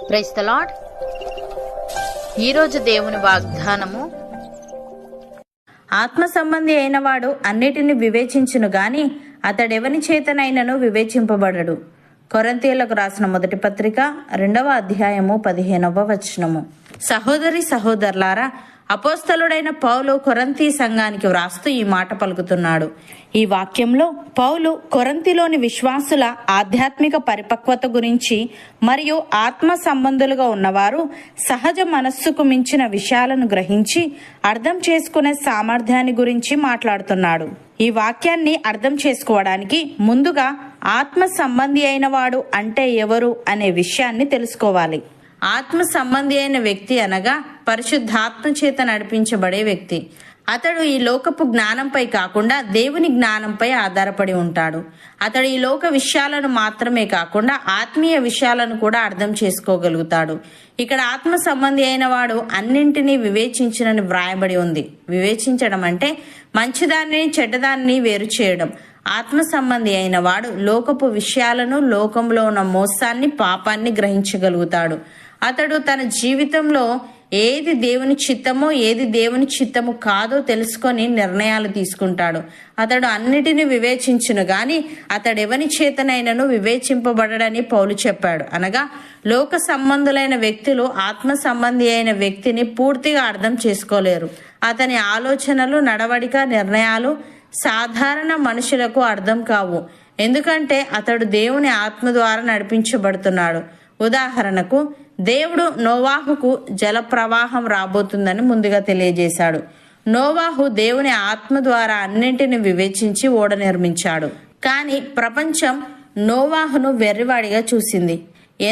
Praise the lord. ఈరోజు దేవుని వాగ్దానము, ఆత్మ సంబంధి అయిన వాడు అన్నిటిని వివేచించును గాని అతడెవని చేతనైనను వివేచింపబడడు. కొరింథీయులకు రాసిన మొదటి పత్రిక 2వ అధ్యాయము 15వ వచనము. సహోదరి సహోదరులారా, అపోస్తలుడైన పౌలు కొరింథీ సంఘానికి వ్రాస్తూ ఈ మాట పలుకుతున్నాడు. ఈ వాక్యంలో పౌలు కొరింథీలోని విశ్వాసుల ఆధ్యాత్మిక పరిపక్వత గురించి మరియు ఆత్మ సంబంధులుగా ఉన్నవారు సహజ మనస్సుకు మించిన విషయాలను గ్రహించి అర్థం చేసుకునే సామర్థ్యాన్ని గురించి మాట్లాడుతున్నాడు. ఈ వాక్యాన్ని అర్థం చేసుకోవడానికి ముందుగా ఆత్మ సంబంధి అయిన వాడు అంటే ఎవరు అనే విషయాన్ని తెలుసుకోవాలి. ఆత్మ సంబంధి అయిన వ్యక్తి అనగా పరిశుద్ధాత్మ చేత నడిపించబడే వ్యక్తి. అతడు ఈ లోకపు జ్ఞానంపై కాకుండా దేవుని జ్ఞానంపై ఆధారపడి ఉంటాడు. అతడు ఈ లోక విషయాలను మాత్రమే కాకుండా ఆత్మీయ విషయాలను కూడా అర్థం చేసుకోగలుగుతాడు. ఇక్కడ ఆత్మ సంబంధి అయిన వాడు అన్నింటినీ వివేచించినని వ్రాయబడి ఉంది. వివేచించడం అంటే మంచిదాన్ని చెడ్డదాన్ని వేరు చేయడం. ఆత్మ సంబంధి అయిన వాడు లోకపు విషయాలను, లోకంలో ఉన్న మోసాన్ని, పాపాన్ని గ్రహించగలుగుతాడు. అతడు తన జీవితంలో ఏది దేవుని చిత్తమో ఏది దేవుని చిత్తము కాదో తెలుసుకొని నిర్ణయాలు తీసుకుంటాడు. అతడు అన్నిటిని వివేచించును గాని అతడెవని చేతనైనను వివేచింపబడడని పౌలు చెప్పాడు. అనగా లోక సంబంధులైన వ్యక్తులు ఆత్మ సంబంధి అయిన వ్యక్తిని పూర్తిగా అర్థం చేసుకోలేరు. అతని ఆలోచనలు, నడవడిక, నిర్ణయాలు సాధారణ మనుషులకు అర్థం కావు. ఎందుకంటే అతడు దేవుని ఆత్మ ద్వారా నడిపించబడుతున్నాడు. ఉదాహరణకు, దేవుడు నోవాహుకు జల ప్రవాహం రాబోతుందని ముందుగా తెలియజేశాడు. నోవాహు దేవుని ఆత్మ ద్వారా అన్నింటిని వివేచించి ఓడ నిర్మించాడు. కానీ ప్రపంచం నోవాహును వెర్రివాడిగా చూసింది.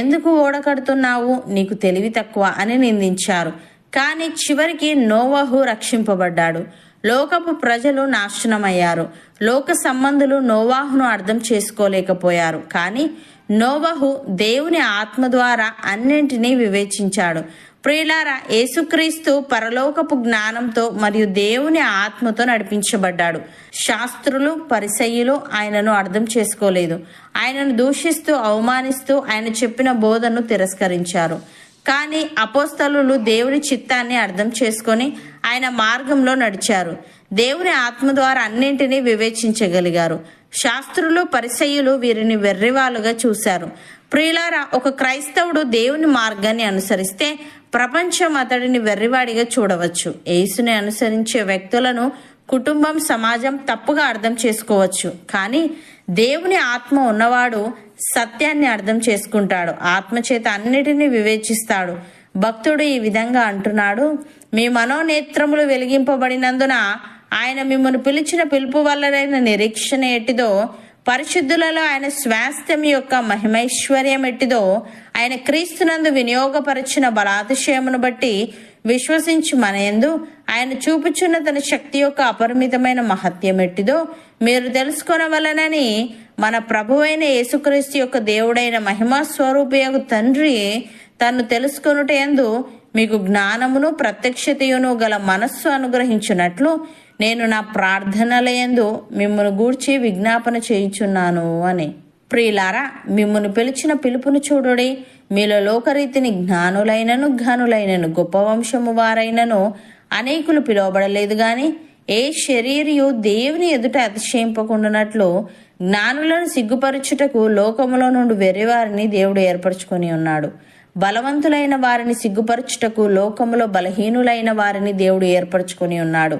ఎందుకు ఓడ కడుతున్నావు, నీకు తెలివి తక్కువ అని నిందించారు. కానీ చివరికి నోవాహు రక్షింపబడ్డాడు. లోకపు ప్రజలు నాశనమయ్యారు. లోక సంబంధులు నోవాహును అర్థం చేసుకోలేకపోయారు. కానీ నోవహు దేవుని ఆత్మ ద్వారా అన్నింటినీ వివేచించాడు. ప్రియులారా, యేసుక్రీస్తు పరలోకపు జ్ఞానంతో మరియు దేవుని ఆత్మతో నడిపించబడ్డాడు. శాస్త్రులు, పరిసయ్యులు ఆయనను అర్థం చేసుకోలేదు. ఆయనను దూషిస్తూ, అవమానిస్తూ ఆయన చెప్పిన బోధను తిరస్కరించారు. కానీ అపోస్తలులు దేవుని చిత్తాన్ని అర్థం చేసుకొని ఆయన మార్గంలో నడిచారు. దేవుని ఆత్మ ద్వారా అన్నింటినీ వివేచించగలిగారు. శాస్త్రులు, పరిసయ్యులు వీరిని వెర్రివాలుగా చూశారు. ప్రియులారా, ఒక క్రైస్తవుడు దేవుని మార్గాన్ని అనుసరిస్తే ప్రపంచం అతడిని వెర్రివాడిగా చూడవచ్చు. యేసుని అనుసరించే వ్యక్తులను కుటుంబం, సమాజం తప్పుగా అర్థం చేసుకోవచ్చు. కానీ దేవుని ఆత్మ ఉన్నవాడు సత్యాన్ని అర్థం చేసుకుంటాడు. ఆత్మచేత అన్నిటినీ వివేచిస్తాడు. భక్తుడు ఈ విధంగా అంటున్నాడు: మీ మనోనేత్రములు వెలిగింపబడినందున ఆయన మిమ్మల్ని పిలిచిన పిలుపు వల్లనైన నిరీక్షణ ఎట్టిదో, పరిశుద్ధులలో ఆయన స్వాస్థ్యం యొక్క మహిమైశ్వర్యం ఎట్టిదో, ఆయన క్రీస్తునందు వినియోగపరిచిన బలాతిశయమును బట్టి విశ్వసించి మనయందు ఆయన చూపుచున్న తన శక్తి యొక్క అపరిమితమైన మహత్యం ఎట్టిదో మీరు తెలుసుకొనవలనని మన ప్రభువైన యేసుక్రీస్తు యొక్క దేవుడైన మహిమా స్వరూపియగు తండ్రి తను తెలుసుకొనుట యందు మీకు జ్ఞానమును ప్రత్యక్షతయును గల మనస్సు అనుగ్రహించున్నట్లు నేను నా ప్రార్థనలయందు మిమ్మల్ని గూర్చి విజ్ఞాపన చేయుచున్నాను అని. ప్రియులారా, మిమ్మును పిలిచిన పిలుపును చూడుడి. మీలో లోకరీతిని జ్ఞానులైనను, ఘనులైనను, గొప్ప వంశము వారైనను అనేకులు పిలువబడలేదు గాని ఏ శరీరియు దేవుని ఎదుట అతిశయింపకుండానట్లు జ్ఞానులను సిగ్గుపరచుటకు లోకములో నుండి వెర్రివారిని దేవుడు ఏర్పరచుకొని ఉన్నాడు. బలవంతులైన వారిని సిగ్గుపరచుటకు లోకములో బలహీనులైన వారిని దేవుడు ఏర్పరచుకొని ఉన్నాడు.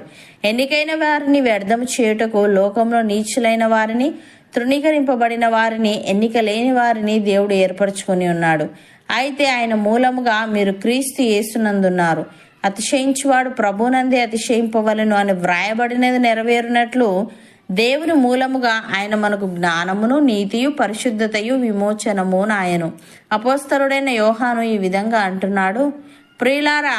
ఎన్నికైన వారిని వ్యర్థము చేయుటకు లోకంలో నీచులైన వారిని, తృణీకరింపబడిన వారిని, ఎన్నిక లేని వారిని దేవుడు ఏర్పరచుకొని ఉన్నాడు. అయితే ఆయన మూలముగా మీరు క్రీస్తు యేసునందున్నారు. అతిశయించువాడు ప్రభునందే అతిశయింపవలెను అని వ్రాయబడినది నెరవేరునట్లు దేవుని మూలముగా ఆయన మనకు జ్ఞానమును, నీతియు, పరిశుద్ధతయు, విమోచనము నాయను. అపోస్తలుడైన యోహాను ఈ విధంగా అంటున్నాడు: ప్రియులారా,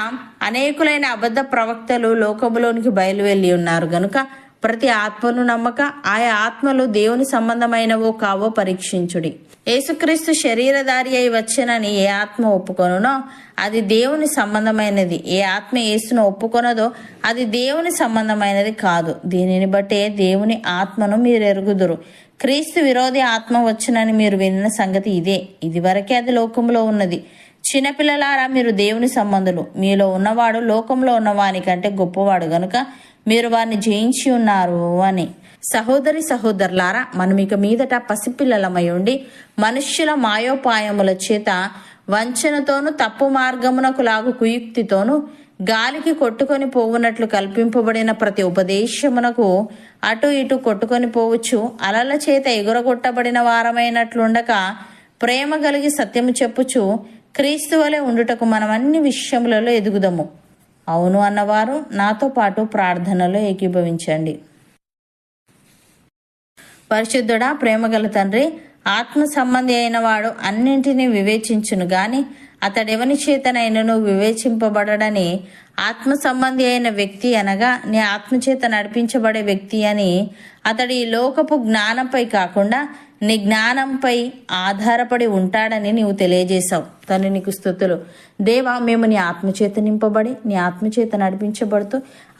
అనేకులైన అబద్ధ ప్రవక్తలు లోకములోనికి బయలువెళ్ళి ఉన్నారు గనుక ప్రతి ఆత్మను నమ్మక ఆయా ఆత్మలు దేవుని సంబంధమైనవో కావో పరీక్షించుడి. యేసుక్రీస్తు శరీరధారి అయి వచ్చెనని ఏ ఆత్మ ఒప్పుకొనునో అది దేవుని సంబంధమైనది. ఏ ఆత్మ యేసును ఒప్పుకొనదో అది దేవుని సంబంధమైనది కాదు. దీనిని బట్టే దేవుని ఆత్మను మీరు ఎరుగుదురు. క్రీస్తు విరోధి ఆత్మ వచ్చునని మీరు విన్న సంగతి ఇదే. ఇది వరకే అది లోకంలో ఉన్నది. చిన్నపిల్లలారా, మీరు దేవుని సంబంధులు, మీలో ఉన్నవాడు లోకంలో ఉన్నవానికంటే గొప్పవాడు గనుక మీరు వారిని జయించి ఉన్నారు అని. సహోదరి సహోదరులారా, మనం ఇక మీదట పసిపిల్లలమై ఉండి మనుష్యుల మాయోపాయముల చేత వంచనతోనూ తప్పు మార్గమునకు లాగు కుయుక్తితోనూ గాలికి కొట్టుకొని పోవునట్లు కల్పింపబడిన ప్రతి ఉపదేశమునకు అటు ఇటు కొట్టుకొని పోవచ్చు అలల చేత ఎగురగొట్టబడిన వారమైనట్లుండక ప్రేమ కలిగి సత్యము చెప్పుచు క్రీస్తు వలె ఉండుటకు మనం అన్ని విషయములలో ఎదుగుదము. అవును అన్నవారు నాతో పాటు ప్రార్థనలో ఏకీభవించండి. పరిశుద్ధుడా, ప్రేమగల తండ్రి, ఆత్మ సంబంధి అయిన వాడు అన్నింటినీ వివేచించును గాని అతడెవని చేతనైనను వివేచింపబడని ఆత్మ సంబంధి అయిన వ్యక్తి అనగా నీ ఆత్మచేత నడిపించబడే వ్యక్తి అని అతడి ఈ లోకపు జ్ఞానంపై కాకుండా నీ జ్ఞానంపై ఆధారపడి ఉంటాడని నీవు తెలియజేశావు. తండ్రి, నీకు స్తుతులు. దేవా, మేము నీ ఆత్మచేత నింపబడి నీ ఆత్మచేత నడిపించబడుతూ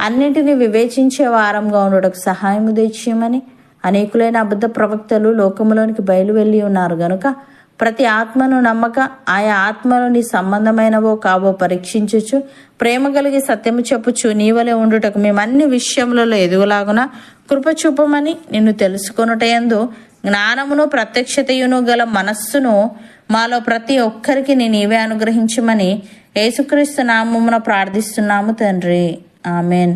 అన్నింటినీ వివేచించే వారంగా ఉండటకు సహాయము తెచ్చేయమని అనేకులైన అబద్ధ ప్రవక్తలు లోకములోనికి బయలు వెళ్ళి ఉన్నారు గనుక ప్రతి ఆత్మను నమ్మక ఆయా ఆత్మలు నీ సంబంధమైనవో కావో పరీక్షించుచు ప్రేమ కలిగి సత్యము చెప్పుచు నీవలే ఉండుటకు మేము అన్ని విషయములలో ఎదుగులాగున కృప చూపమని నిన్ను తెలుసుకొనుటయందు జ్ఞానమును ప్రత్యక్షతయును గల మనస్సును మాలో ప్రతి ఒక్కరికి నీవే అనుగ్రహించమని యేసుక్రీస్తు నామమున ప్రార్థిస్తున్నాము తండ్రి. ఆమెన్.